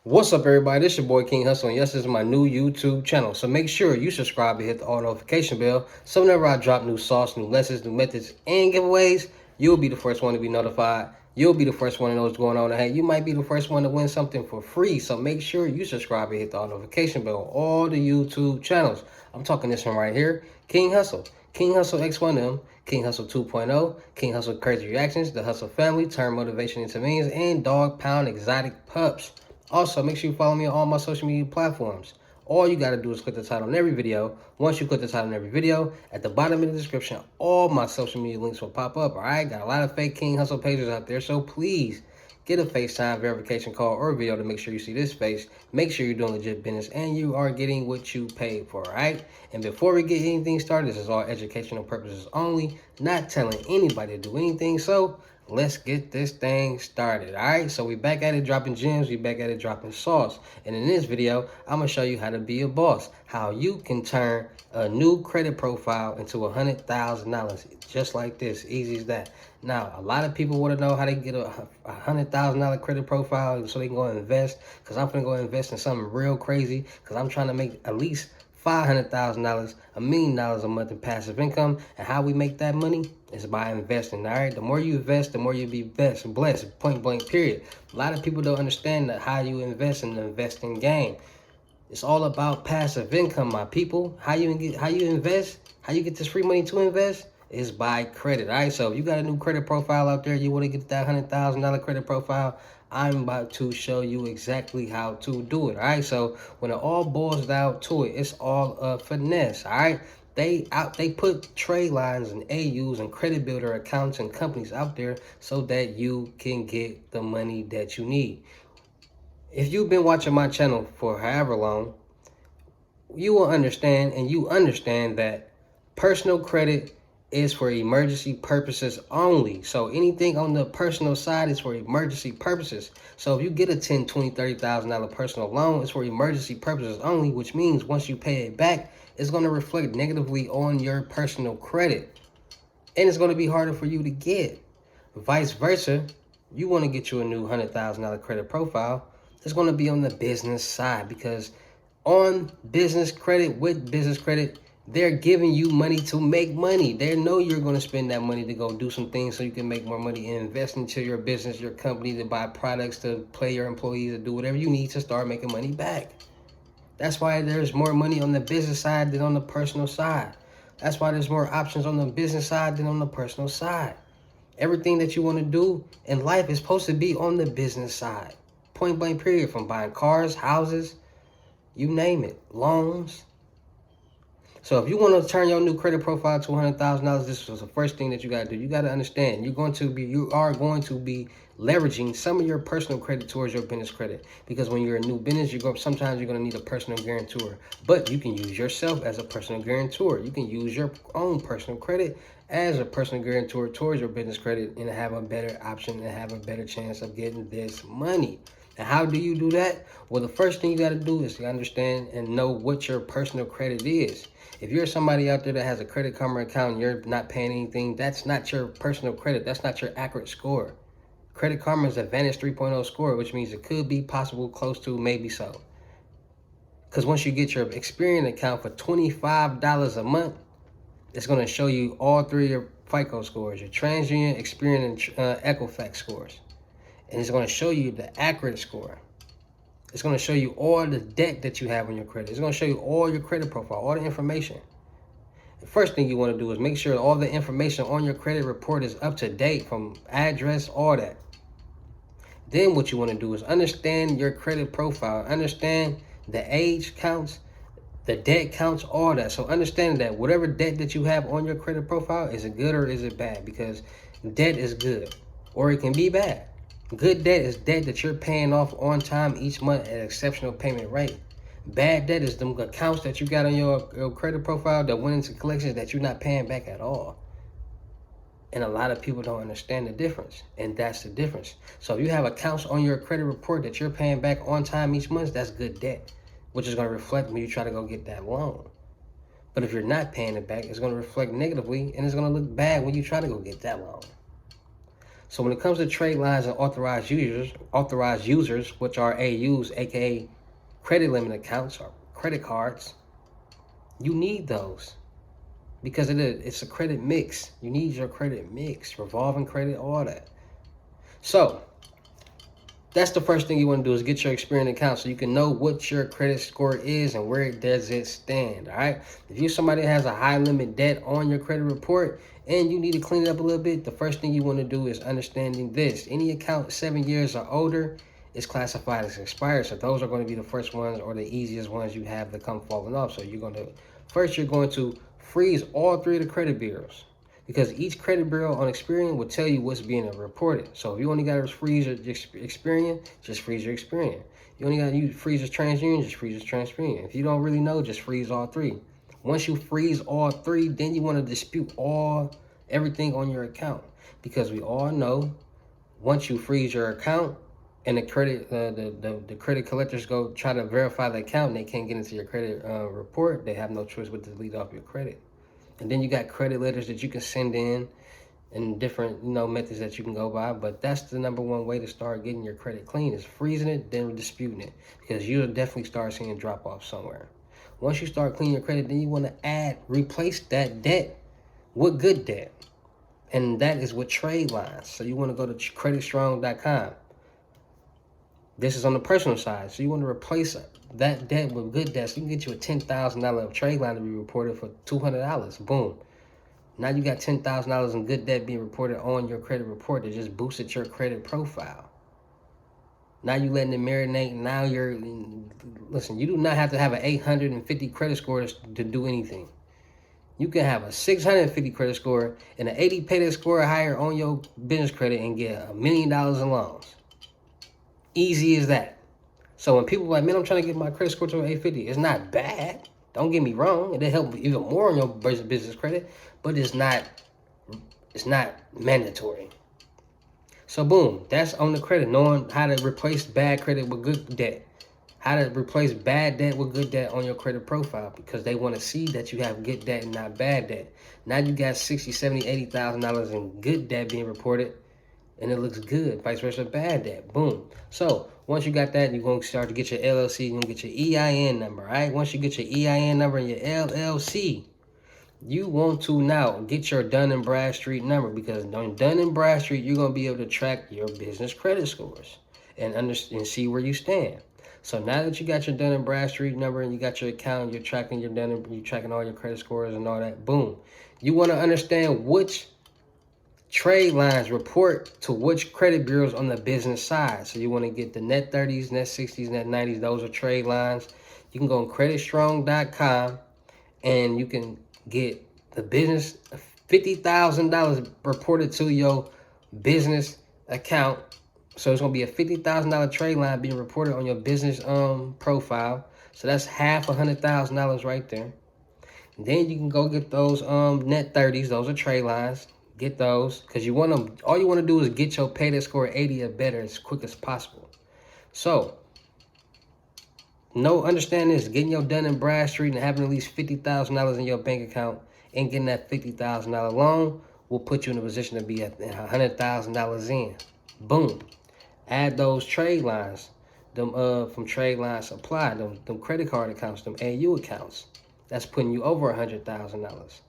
What's up, everybody? This your boy King Hussle, and yes, this is my new YouTube channel. So make sure you subscribe and hit the all notification bell. So whenever I drop new sauce, new lessons, new methods, and giveaways, you'll be the first one to be notified. You'll be the first one to know what's going on. And hey, you might be the first one to win something for free. So make sure you subscribe and hit the all notification bell on all the YouTube channels. I'm talking this one right here, King Hussle. King Hussle X1M, King Hussle 2.0, King Hussle Crazy Reactions, the Hussle Family, Turn Motivation into Millions, and Dog Pound Exotic Pups. Also, make sure you follow me on all my social media platforms. All you got to do is click the title on every video. Once you click the title on every video, at the bottom of the description, all my social media links will pop up, all right? Got a lot of fake King Hussle pages out there, so please get a FaceTime verification call or video to make sure you see this face. Make sure you're doing legit business and you are getting what you paid for, all right? And before we get anything started, this is all educational purposes only, not telling anybody to do anything, so let's get this thing started. All right, so we back at it dropping gems, we back at it dropping sauce, and in this video I'm gonna show you how to be a boss, how you can turn a new credit profile into $100,000 just like this, easy as that. Now a lot of people want to know how they get a $100,000 credit profile so they can go invest, because I'm gonna go invest in something real crazy, because I'm trying to make at least $500,000, $1 million a month in passive income. And how we make that money is by investing. All right, the more you invest, the more you be blessed, point blank period. A lot of people don't understand that how you invest in the investing game. It's all about passive income, my people. How you invest, how you get this free money to invest is by credit. All right, so if you got a new credit profile out there, you want to get that $100,000 credit profile, I'm about to show you exactly how to do it. All right, so when it all boils down to it, it's all a finesse. All right, they put trade lines and AUs and credit builder accounts and companies out there so that you can get the money that you need. If you've been watching my channel for however long, you will understand, and you understand that personal credit is for emergency purposes only. So anything on the personal side is for emergency purposes. So if you get a $10,000, $20,000, $30,000 personal loan, it's for emergency purposes only, which means once you pay it back, it's going to reflect negatively on your personal credit, and it's going to be harder for you to get. Vice versa, you want to get you a new $100,000 credit profile, it's going to be on the business side, because on business credit, with business credit, they're giving you money to make money. They know you're going to spend that money to go do some things so you can make more money and invest into your business, your company, to buy products, to pay your employees, to do whatever you need to start making money back. That's why there's more money on the business side than on the personal side. That's why there's more options on the business side than on the personal side. Everything that you want to do in life is supposed to be on the business side. Point blank period. From buying cars, houses, you name it, loans. So if you want to turn your new credit profile to $100,000, this was the first thing that you got to do. You got to understand, you are going to be leveraging some of your personal credit towards your business credit, because when you're a new business, sometimes you're going to need a personal guarantor. But you can use yourself as a personal guarantor. You can use your own personal credit as a personal guarantor towards your business credit and have a better option and have a better chance of getting this money. And how do you do that? Well, the first thing you got to do is to understand and know what your personal credit is. If you're somebody out there that has a Credit Karma account and you're not paying anything, that's not your personal credit. That's not your accurate score. Credit Karma is a Advantage 3.0 score, which means it could be possible, close to, maybe so. Because once you get your Experian account for $25 a month, it's going to show you all three of your FICO scores, your TransUnion, Experian, and Equifax scores. And it's going to show you the accurate score. It's going to show you all the debt that you have on your credit. It's going to show you all your credit profile, all the information. The first thing you want to do is make sure all the information on your credit report is up to date, from address, all that. Then what you want to do is understand your credit profile. Understand the age counts, the debt counts, all that. So understand that whatever debt that you have on your credit profile, is it good or is it bad? Because debt is good, or it can be bad. Good debt is debt that you're paying off on time each month at an exceptional payment rate. Bad debt is them accounts that you got on your credit profile that went into collections that you're not paying back at all. And a lot of people don't understand the difference, and that's the difference. So if you have accounts on your credit report that you're paying back on time each month, that's good debt, which is going to reflect when you try to go get that loan. But if you're not paying it back, it's going to reflect negatively, and it's going to look bad when you try to go get that loan. So when it comes to trade lines and authorized users, which are AUs, aka credit limit accounts or credit cards, you need those because it's a credit mix. You need your credit mix, revolving credit, all that. So that's the first thing you want to do is get your Experian account so you can know what your credit score is and where does it stand, all right? If you're somebody that has a high limit debt on your credit report and you need to clean it up a little bit, the first thing you want to do is understanding this. Any account 7 years or older is classified as expired, so those are going to be the first ones or the easiest ones you have to come falling off. So you're going to freeze all 3 of the credit bureaus, because each credit bureau on Experian will tell you what's being reported. So if you only got to freeze your Experian, just freeze your Experian. You only got to freeze your TransUnion, just freeze your TransUnion. If you don't really know, just freeze all 3. Once you freeze all 3, then you want to dispute everything on your account, because we all know once you freeze your account and the credit collectors go try to verify the account and they can't get into your credit report, they have no choice but to delete off your credit. And then you got credit letters that you can send in and different, methods that you can go by. But that's the number one way to start getting your credit clean is freezing it, then disputing it, because you'll definitely start seeing drop off somewhere. Once you start cleaning your credit, then you want to replace that debt with good debt. And that is with trade lines. So you want to go to creditstrong.com. This is on the personal side. So you want to replace that debt with good debt. So you can get you a $10,000 trade line to be reported for $200. Boom. Now you got $10,000 in good debt being reported on your credit report that just boosted your credit profile. Now you letting it marinate. Now listen, you do not have to have an 850 credit score to do anything. You can have a 650 credit score and an 80 payday score or higher on your business credit and get $1 million in loans. Easy as that. So when people are like, man, I'm trying to get my credit score to an 850, it's not bad. Don't get me wrong. It'll help even more on your business credit, but it's not mandatory. So boom, that's on the credit, knowing how to replace bad credit with good debt. How to replace bad debt with good debt on your credit profile, because they want to see that you have good debt and not bad debt. Now you got $60,000, $70,000, $80,000 in good debt being reported, and it looks good. Vice versa, bad debt. Boom. So once you got that, you're going to start to get your LLC. You're going to get your EIN number, all right? Once you get your EIN number and your LLC, you want to now get your Dun & Bradstreet number, because on Dun & Bradstreet, you're going to be able to track your business credit scores and see where you stand. So now that you got your Dun & Bradstreet number and you got your account, you're tracking you're tracking all your credit scores and all that, boom. You want to understand which trade lines report to which credit bureaus on the business side. So you want to get the net 30s, net 60s, net 90s. Those are trade lines. You can go on creditstrong.com and you can get the business $50,000 reported to your business account. So it's going to be a $50,000 trade line being reported on your business profile. So that's half $100,000 right there. And then you can go get those net 30s. Those are trade lines. Get those, because you want them. All you want to do is get your payday score 80 or better as quick as possible. So understand this: getting your Dun & Bradstreet and having at least $50,000 in your bank account and getting that $50,000 loan will put you in a position to be at $100,000 in. Boom. Add those trade lines, them from Trade Line Supply, them credit card accounts, them AU accounts. That's putting you over $100,000.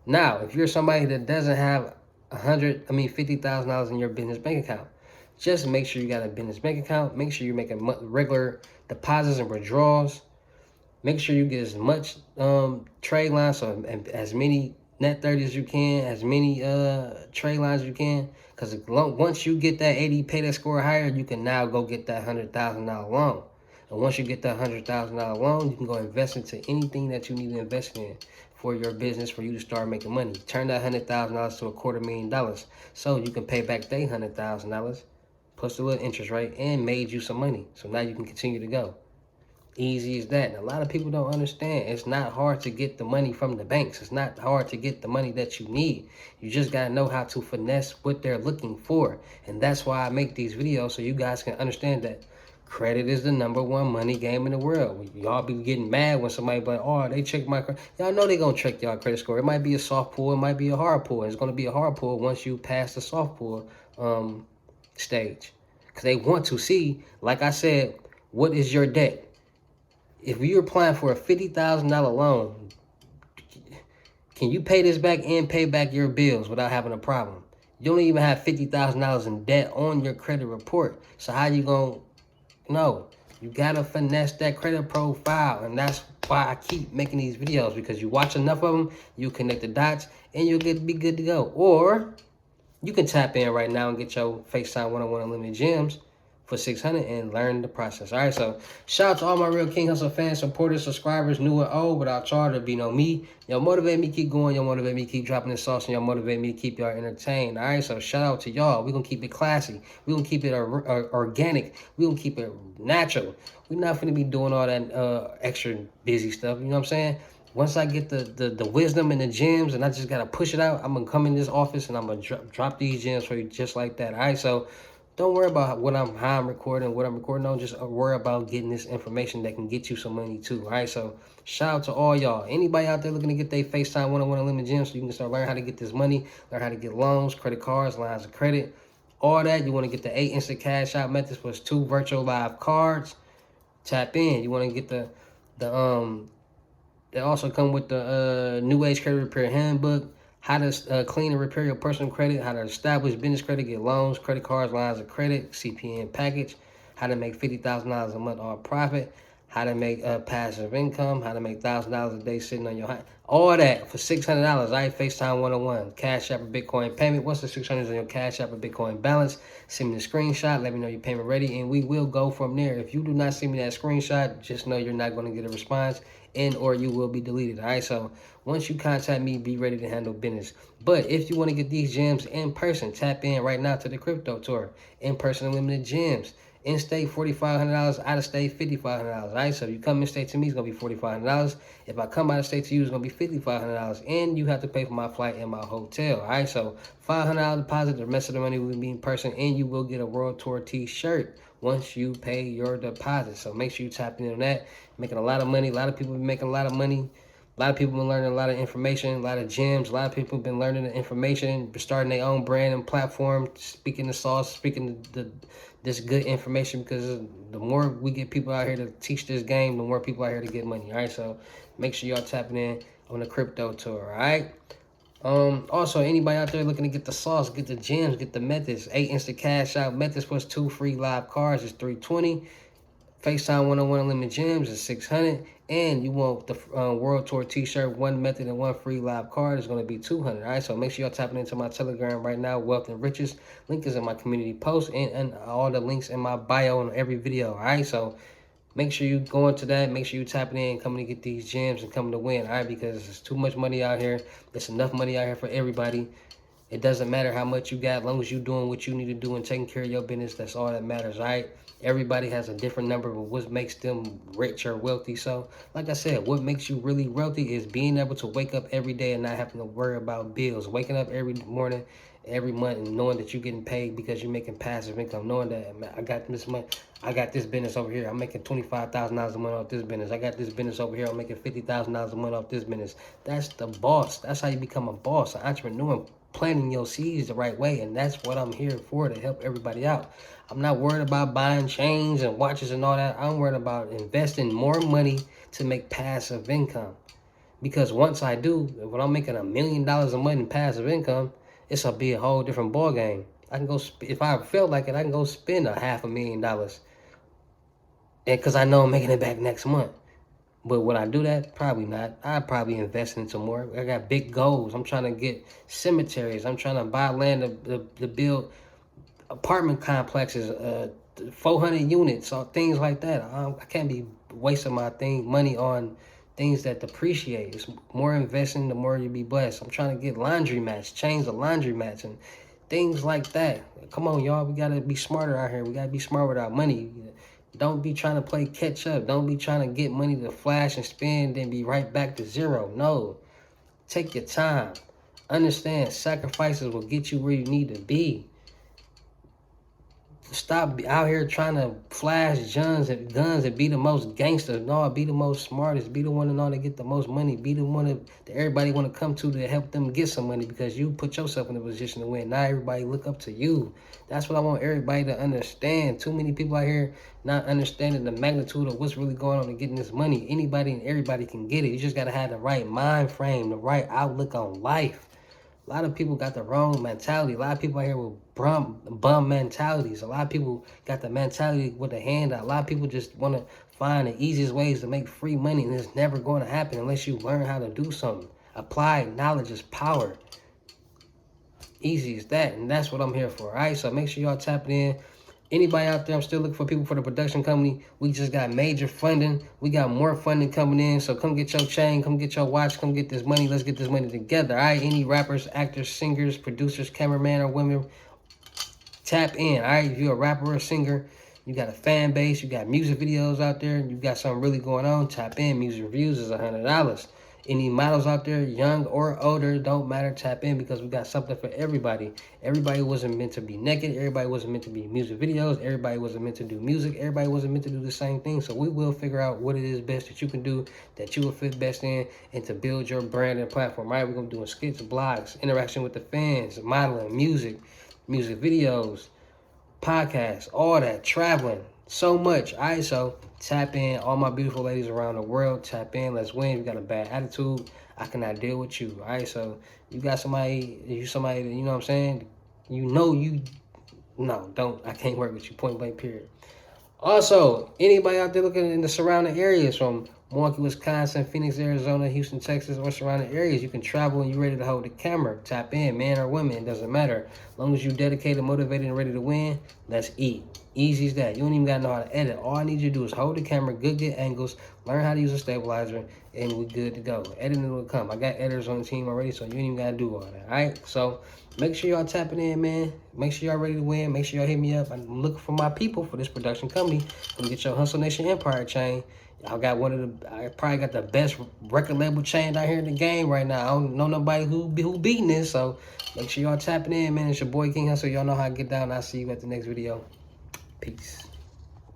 Now, if you're somebody that doesn't have $50,000 in your business bank account, just make sure you got a business bank account. Make sure you're making regular deposits and withdrawals. Make sure you get as much trade lines, so as many net 30 as you can, as many trade lines as you can. Because once you get that 80 payday score higher, you can now go get that $100,000 loan. And once you get that $100,000 loan, you can go invest into anything that you need to invest in for your business, for you to start making money. Turn that $100,000 to $250,000 so you can pay back that $100,000 plus a little interest rate and made you some money. So now you can continue to go. Easy as that. And a lot of people don't understand. It's not hard to get the money from the banks. It's not hard to get the money that you need. You just got to know how to finesse what they're looking for. And that's why I make these videos, so you guys can understand that credit is the #1 money game in the world. Y'all be getting mad when somebody be like, oh, they check my credit. Y'all know they going to check y'all credit score. It might be a soft pull. It might be a hard pull. It's going to be a hard pull once you pass the soft pull stage, because they want to see, like I said, what is your debt. If you're applying for a $50,000 loan, can you pay this back and pay back your bills without having a problem? You don't even have $50,000 in debt on your credit report. So how you gonna know? You gotta finesse that credit profile, and that's why I keep making these videos, because you watch enough of them, you connect the dots, and you'll be good to go. Or you can tap in right now and get your FaceTime 101 Unlimited Gems for $600 and learn the process. All right, so shout out to all my real King Hussle fans, supporters, subscribers, new and old. Without y'all, there'd be no me. Y'all motivate me, keep going. Y'all motivate me, keep dropping the sauce, and y'all motivate me to keep y'all entertained. All right, so shout out to y'all. We're going to keep it classy. We're going to keep it organic. We're going to keep it natural. We're not going to be doing all that extra busy stuff. You know what I'm saying? Once I get the wisdom and the gems, and I just got to push it out, I'm going to come in this office and I'm going to drop these gems for you just like that. All right, so don't worry about how I'm recording, what I'm recording on. Just worry about getting this information that can get you some money too. All right, so shout out to all y'all. Anybody out there looking to get their FaceTime 101 Unlimited Gems so you can start learning how to get this money, learn how to get loans, credit cards, lines of credit, all that. You want to get the 8 instant cash out methods plus 2 virtual live cards. Tap in. You want to get the they also come with the New Age Credit Repair Handbook, how to clean and repair your personal credit, how to establish business credit, get loans, credit cards, lines of credit, CPN package, how to make $50,000 a month off profit, how to make passive income, how to make $1,000 a day sitting on your high. All that for $600. All right, FaceTime 101, Cash App or Bitcoin payment. Once the 600 is on your Cash App or Bitcoin balance, send me the screenshot, let me know your payment ready, and we will go from there. If you do not send me that screenshot, just know you're not going to get a response, and or you will be deleted. All right, so once you contact me, be ready to handle business. But if you want to get these gems in person, tap in right now to the crypto tour. In person unlimited gems. In state $4,500, out of state $5,500. All right, so if you come in state to me, it's gonna be $4,500. If I come out of state to you, it's gonna be $5,500, and you have to pay for my flight and my hotel. All right, so $500 deposit. The rest of the money will be in person, and you will get a World Tour T-shirt once you pay your deposit. So make sure you tap in on that. Making a lot of money. A lot of people have been making a lot of money. A lot of people have been learning a lot of information, a lot of gems. A lot of people have been learning the information, starting their own brand and platform, speaking the sauce, speaking this good information, because the more we get people out here to teach this game, the more people out here to get money. All right, so make sure y'all tapping in on the crypto tour. All right. Also, anybody out there looking to get the sauce, get the gems, get the methods, 8 instant cash out methods plus 2 free live cards is $320. FaceTime 101 Unlimited Gems is $600, and you want the World Tour T-shirt, 1 method and 1 free live card is going to be $200. All right, so make sure y'all tapping into my Telegram right now, Wealth and Riches. Link is in my community post, and all the links in my bio on every video. All right, so make sure you go into that. Make sure you tapping in, coming to get these gems and coming to win. All right, because there's too much money out here. There's enough money out here for everybody. It doesn't matter how much you got, as long as you're doing what you need to do and taking care of your business. That's all that matters, all right? Everybody has a different number of what makes them rich or wealthy. So, like I said, what makes you really wealthy is being able to wake up every day and not having to worry about bills. Waking up every morning, every month, and knowing that you're getting paid because you're making passive income. Knowing that, man, I got this money, I got this business over here, I'm making $25,000 a month off this business. I got this business over here, I'm making $50,000 a month off this business. That's the boss. That's how you become a boss, an entrepreneur. Planting your seeds the right way, and that's what I'm here for, to help everybody out. I'm not worried about buying chains and watches and all that. I'm worried about investing more money to make passive income, because once I do, when I'm making $1 million a month in passive income, it's gonna be a whole different ball game. I can go, if I feel like it, I can go spend $500,000, and because I know I'm making it back next month. But would I do that? Probably not. I'd probably invest into more. I got big goals. I'm trying to get cemeteries. I'm trying to buy land to build apartment complexes, 400 units, or things like that. I can't be wasting my money on things that depreciate. It's more investing, the more you be blessed. I'm trying to get laundry mats, change the laundry mats, and things like that. Come on, y'all. We got to be smarter out here. We got to be smart with our money. Don't be trying to play catch up. Don't be trying to get money to flash and spend and be right back to zero. No. Take your time. Understand, sacrifices will get you where you need to be. Stop out here trying to flash guns and be the most gangster. No, be the most smartest. Be the one and all to get the most money. Be the one that everybody want to come to help them get some money because you put yourself in a position to win. Now everybody look up to you. That's what I want everybody to understand. Too many people out here not understanding the magnitude of what's really going on and getting this money. Anybody and everybody can get it. You just got to have the right mind frame, the right outlook on life. A lot of people got the wrong mentality. A lot of people out here with bum mentalities. A lot of people got the mentality with a handout. A lot of people just want to find the easiest ways to make free money, and it's never going to happen unless you learn how to do something. Applied knowledge is power. Easy as that, and that's what I'm here for. All right, so make sure y'all tap it in. Anybody out there, I'm still looking for people for the production company. We just got major funding. We got more funding coming in. So come get your chain, come get your watch, come get this money. Let's get this money together. All right, any rappers, actors, singers, producers, cameraman, or women, tap in. All right, if you're a rapper or a singer, you got a fan base, you got music videos out there, you got something really going on, tap in. Music reviews is $100. Any models out there, young or older, don't matter, tap in because we got something for everybody. Everybody wasn't meant to be naked. Everybody wasn't meant to be music videos. Everybody wasn't meant to do music. Everybody wasn't meant to do the same thing. So we will figure out what it is best that you can do, that you will fit best in, and to build your brand and platform. Right? We're going to do skits, blogs, interaction with the fans, modeling, music videos, podcasts, all that, traveling, so much. All right, so tap in. All my beautiful ladies around the world, tap in. Let's win. If you got a bad attitude, I cannot deal with you. All right, so you got somebody, you know what I'm saying? No, don't. I can't work with you, point blank, period. Also, anybody out there looking in the surrounding areas from Milwaukee, Wisconsin, Phoenix, Arizona, Houston, Texas, or surrounding areas, you can travel and you're ready to hold the camera. Tap in, man or woman, it doesn't matter. As long as you're dedicated, motivated, and ready to win, let's eat. Easy as that. You don't even got to know how to edit. All I need you to do is hold the camera, good angles, learn how to use a stabilizer, and we're good to go. Editing will come. I got editors on the team already, so you ain't even got to do all that. All right? So make sure y'all tapping in, man. Make sure y'all ready to win. Make sure y'all hit me up. I'm looking for my people for this production company. Come get your Hussle Nation Empire chain. I probably got the best record label chain out here in the game right now. I don't know nobody who beating this, so make sure y'all tapping in, man. It's your boy King Hussle. Y'all know how I get down. I'll see you at the next video. Peace.